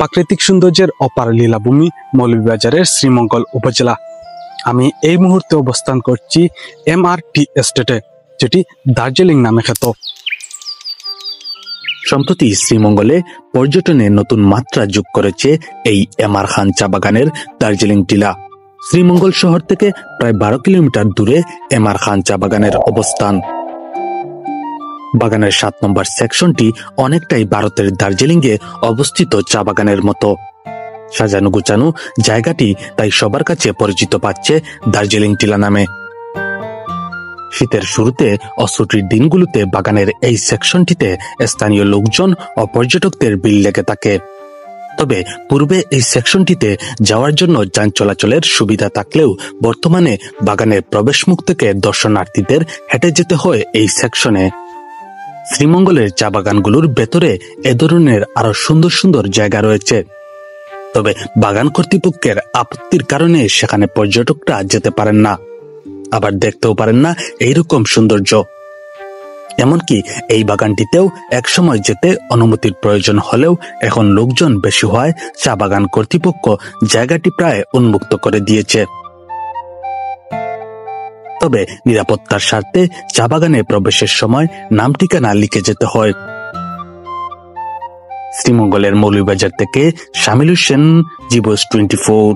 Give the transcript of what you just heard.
প্রাকৃতিক সৌন্দর্যের অপার লীলাভূমি মৌলভীবাজারের শ্রীমঙ্গল উপজেলা। আমি এই মুহূর্তে অবস্থান করছি MRT এস্টেটে, যেটি দার্জিলিং নামে খ্যাত। সম্প্রতি শ্রীমঙ্গলে পর্যটনে নতুন মাত্রা যোগ করেছে এই এমআর খান চা বাগানের দার্জিলিং টিলা। শ্রীমঙ্গল শহর থেকে প্রায় 12 কিলোমিটার দূরে এমআর খান চা বাগানের অবস্থান। বাগানের 7 নম্বর সেকশনটি অনেকটাই ভারতের দার্জিলিংয়ে অবস্থিত চা বাগানের মতো। সাজানো গুছানো জায়গাটি তাই সবার কাছে পরিচিত পাচ্ছে দার্জিলিং টিলা নামে। শীতের শুরুতে ও ছুটির দিনগুলোতে বাগানের এই সেকশনটিতে স্থানীয় লোকজন ও পর্যটকদের ভিড় লেগে থাকে। তবে পূর্বে এই সেকশনটিতে যাওয়ার জন্য যান চলাচলের সুবিধা থাকলেও বর্তমানে বাগানের প্রবেশ মুখ থেকে দর্শনার্থীদের হেঁটে যেতে হয় এই সেকশনে। শ্রীমঙ্গলের চা বাগানগুলোর ভেতরে এ ধরনের আরো সুন্দর সুন্দর জায়গা রয়েছে, তবে বাগান কর্তৃপক্ষের আপত্তির কারণে সেখানে পর্যটকরা যেতে পারেন না, আবার দেখতেও পারেন না এইরকম সৌন্দর্য। এমনকি এই বাগানটিতেও একসময় যেতে অনুমতির প্রয়োজন হলেও এখন লোকজন বেশি হওয়ায় চা বাগান কর্তৃপক্ষ জায়গাটি প্রায় উন্মুক্ত করে দিয়েছে। তবে নিরাপত্তার স্বার্থে চা বাগানে প্রবেশের সময় নাম ঠিকানা লিখে যেতে হয়। শ্রীমঙ্গলের মৌলভীবাজার থেকে শামিল হোসেন, জীবস 24।